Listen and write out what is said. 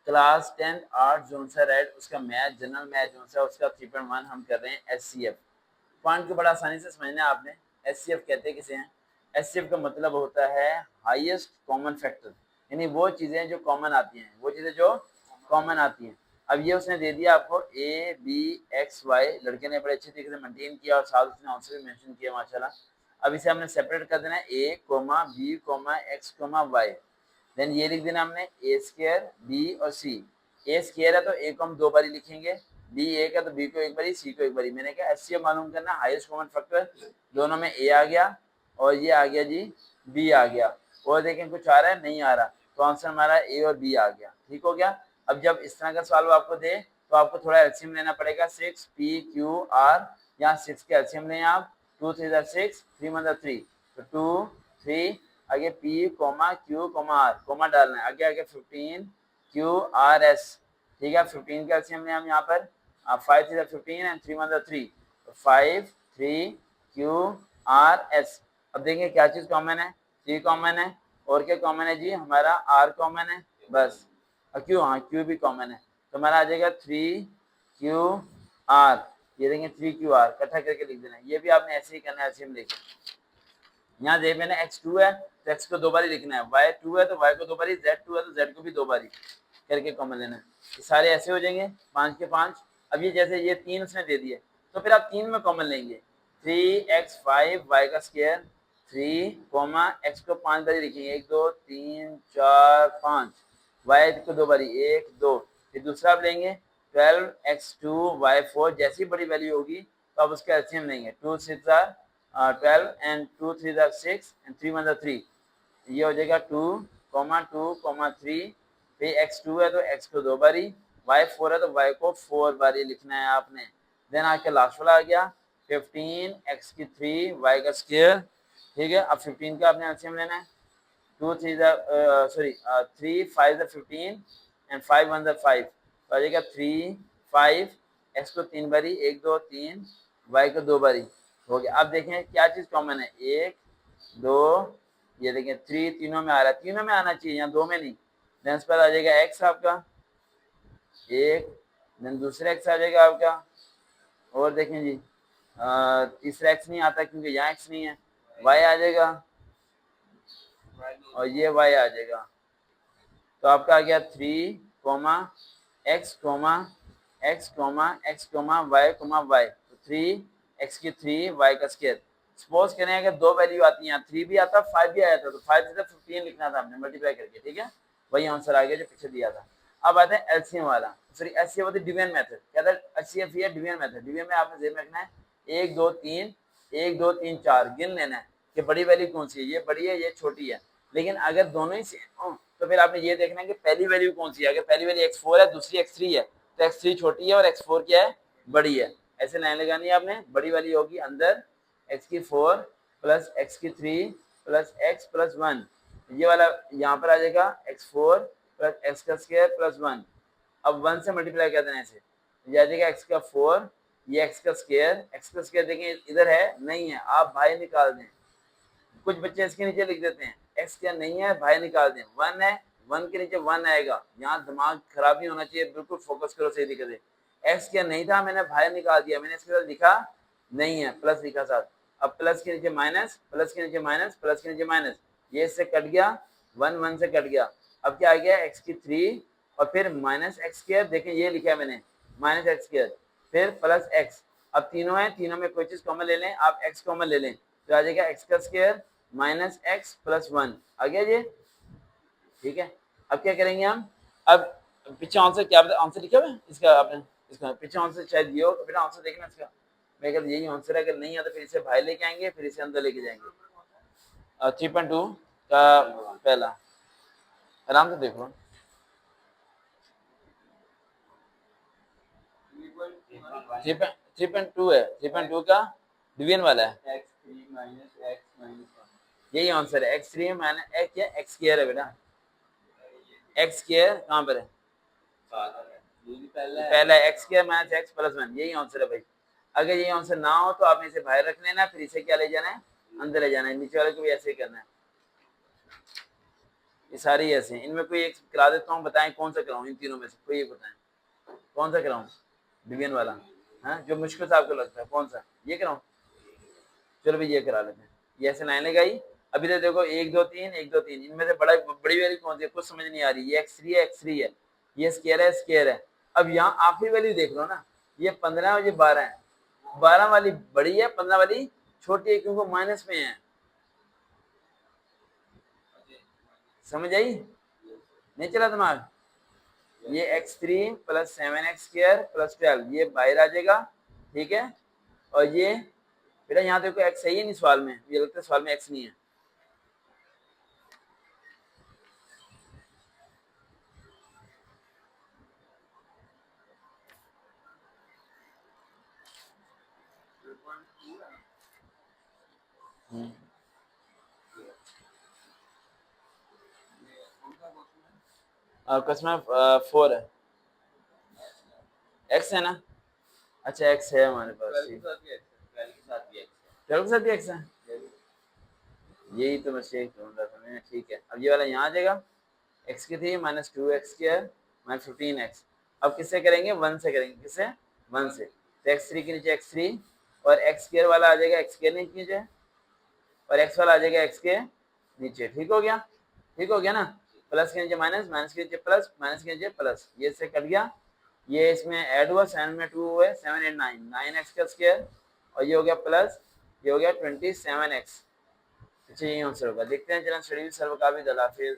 Class 10 art zone सा red, उसका math general math zone सा उसका 3.1 हम कर रहे हैं एचसीएफ। पॉइंट को बड़ा आसानी से समझना है आपने। एचसीएफ कहते हैं किसे हैं? एचसीएफ का मतलब होता है हाईएस्ट कॉमन फैक्टर, यानी वो चीजें जो कॉमन आती हैं, वो चीजें जो कॉमन आती हैं। अब ये उसने दे दिया आपको ए बी एक्स वाई, लड़के ने बड़े अच्छे तरीके से मेंटेन किया और साथ उसने आंसर भी मेंशन किया माशाल्लाह। अब इसे हमने सेपरेट कर देना है A comma B comma X comma Y. Then ये लिख देना हमने ए स्क्वायर बी और सी। ए स्क्वायर है तो ए को हम दो बारी लिखेंगे, बी ए का तो बी को एक बारी, सी को एक बारी। मैंने कहा एचसीएफ मालूम करना, हाईएस्ट कॉमन फैक्टर, दोनों में ए आ गया और ये आ गया जी बी आ गया। और देखें कुछ आ रहा है? नहीं आ रहा, तो आंसर हमारा ए और बी आ गया। ठीक हो गया। अब जब इस तरह का सवाल आपको दे तो आपको थोड़ा एलसीएम लेना पड़ेगा। 6 पी क्यू आर, यहाँ 6 के एलसीएम लें आप। 2 3 6, 3 1 3, तो 2 3, आगे P comma Q comma R, comma डालना है, आगे आगे 15 क्यू आर एस। ठीक है, 15 का एलसीएम लें हम यहाँ पर। 5 3 15 एंड 3 1 3, तो 5 3 क्यू आर एस। अब देखिए क्या चीज कॉमन है? 3 कॉमन है, और क्या कॉमन है जी? हमारा आर कॉमन है बस, और क्यू, हाँ क्यू भी कॉमन है, तो हमारा आ जाएगा 3 क्यू आर। ये देंगे 3 क्यू आर, इकट्ठा करके लिख देना। ये भी आपने ऐसे ही करना है, एलसीएम लेके। यहाँ देख मैंने x2 है तो x को दो बारी लिखना है, y2 है तो y को दो बारी, z2 है तो z को भी दो बारी करके कॉमन लेना है। ये सारे ऐसे हो जाएंगे 5 के 5। अब ये जैसे ये 3 उसने दे दिए तो फिर आप 3 में कॉमन लेंगे। 3x 5 y का स्क्वायर 3 कोमा x को 5 बारी लिखेंगे, 1 2 3 4 5, y को दो बारी 1 2। फिर दूसरा आप लेंगे 12x2 y4, जैसी बड़ी वैल्यू होगी तो आप उसका एलसीएम लेंगे। 2 6 12 एंड 2 3 6 एंड 3 1 3, ये हो जाएगा 2 2 3। फिर x2 है तो x को दो बारी, y4 है तो y को 4 बारी लिखना है आपने। देन आके लास्ट वाला आ गया 15 x की 3 y का स्क्वायर। ठीक है, अब 15 का आपने एलसीएम लेना है। 2 3 3 5 15 एंड 5 1 5, तो आ जाएगा 3 5, x को 3 बारी, 1 2 3, y को दो बारी, हो गया। अब देखें क्या चीज कॉमन है, 1 2, ये देखें 3 तीनों में आ रहा है, तीनों में आना चाहिए, यहाँ दो में नहीं। देन पर आ जाएगा x आपका 1, देन दूसरा x आ जाएगा आपका, और देखें जी तीसरा x नहीं आता क्योंकि यहाँ x नहीं है, y आ जाएगा और ये y आ जाएगा। तो आपका आ गया 3 comma X comma X comma X comma Y, तो 3 x की 3 y का स्क्वायर। सपोज करें अगर दो वैल्यू आती हैं, 3 भी आता 5 भी आया था, तो 5 से 15 लिखना था हमने मल्टीप्लाई करके। ठीक है, वही आंसर आ गया जो पीछे दिया था। अब आते हैं एलसीएम वाला, सॉरी एचसीएफ होती है डिवीजन मेथड। क्या था? एचसीएफ ये डिवीजन मेथड। डिवीजन में आपने जेब में रखना है 1 2 3, 1 2 3 4 गिन लेना है कि बड़ी वैल्यू कौन सी है, ये बड़ी है ये छोटी है। लेकिन अगर दोनों ही सेम हो तो फिर आपने ये देखना है कि पहली वैल्यू कौन सी है। अगर पहली वैल्यू x4 है, दूसरी x3 है, तो x3 छोटी है और x4 क्या है? बड़ी है। ऐसे लाइन लगानी है आपने, बड़ी वाली होगी अंदर x की 4 प्लस x की 3 प्लस x प्लस 1, ये वाला यहाँ पर आ जाएगा x4 प्लस x का स्क्वायर प्लस 1। अब 1 से मल्टीप्लाई कर देना ऐसे, ये आ जाएगा x का 4, ये x का स्क्वायर देखें इधर है नहीं है, आप भाई निकाल दें। कुछ बच्चे इसके नीचे लिख देते हैं x क्या नहीं है, भाई निकाल दें। 1 है, 1 के नीचे 1 आएगा, यहाँ दिमाग खराब नहीं होना चाहिए, बिल्कुल फोकस करो सही तरीके से। x क्या नहीं था, मैंने भाई निकाल दिया, मैंने इसके साथ लिखा नहीं है, प्लस लिखा साथ। अब प्लस के नीचे माइनस, प्लस के नीचे माइनस, प्लस के नीचे माइनस, ये इससे कट गया, 1 1 से कट गया। अब क्या आ गया x की 3 और फिर माइनस एक्स स्क्वायर, देखें ये लिखा है मैंने माइनस एक्स स्क्वायर, फिर प्लस x। अब तीनों है, तीनों में कोई चीज कॉमन ले लें, आप x कॉमन ले लें, तो आ जाएगा x का स्क्वायर माइनस एक्स प्लस 1 आ गया ये। ठीक है, अब क्या करेंगे हम? अब पीछे आंसर क्या आंसर लिखा हुआ है इसका, आपने इसका पीछे आंसर शायद ये हो, तो फिर आंसर देखना इसका। मैं कहता यही आंसर है, अगर नहीं है तो फिर इसे बाहर लेके आएंगे, फिर इसे अंदर लेके जाएंगे। 3.2 का पहला, आराम से देखो। 3.2 है, 3.2 का डिवीजन वाला है, यही आंसर है। x3 माइनस x या x स्क्वायर है बेटा, x स्क्वायर कहाँ पर है? पहला है x square minus x plus 1, यही आंसर है भाई। अगर यही आंसर ना हो तो आपने इसे बाहर रख लेना, फिर इसे क्या ले जाना है? अंदर ले जाना है। नीचे वाले को भी ऐसे ही करना है। ये सारे ही ऐसे हैं। इनमें कोई एक करा देता हूँ, बताएं कौन सा कराऊँ इन तीनों में से, कोई एक बताएं कौन सा कराऊँ डिवीजन वाला, हाँ जो मुश्किल से आपको लगता है कौन सा, ये कराऊँ? चलो भाई ये करा लेते हैं। ये ऐसे लाइन लगाई, अभी तो देखो 1 2 3 1 2 3, इनमें से बड़ा बड़ी वाली कौन सी है, कुछ समझ नहीं आ रही। ये x3 है, x3 है, ये स्क्वायर है, स्क्वायर है। अब यहाँ आखिरी वैल्यू देख लो ना, ये 15 और ये 12 है। 12 वाली बड़ी है, 15 वाली छोटी है, क्योंकि माइनस में है। समझ आई? नहीं चला दिमाग? ये x3 प्लस 7x² प्लस 12 ये बाहर आ जाएगा, ठीक है। और ये बेटा यहाँ देखो x है ही नहीं सवाल में, ये लगता है सवाल में x नहीं है। क्वेश्चन 4 है, x है ना? अच्छा x है हमारे पास, ठीक। 12 के साथ भी x है, यही तो मिस्टेक ढूंढ रहा था मैं, ठीक है। अब ये वाला यहाँ आ जाएगा, x की थी माइनस 2x² माइनस 15x। अब किससे करेंगे? 1 से करेंगे, किससे? 1 से। तो x3 के नीचे x3 और x² वाला आ जाएगा x के नीचे और x वाला आ जाएगा x के नीचे, ठीक हो गया? ठीक हो गया ना? प्लस के नीचे माइनस, माइनस के नीचे प्लस, माइनस के नीचे प्लस, ये से कट गया। ये इसमें ऐड हुआ, 7 में 2 हुए, 7 8 9, 9x का स्क्वायर और ये हो गया प्लस, ये हो गया 27x। अच्छा यही आंसर होगा। देखते हैं, चलो स्टडी विद सर्वकाबिद। अल्लाह हाफिज़।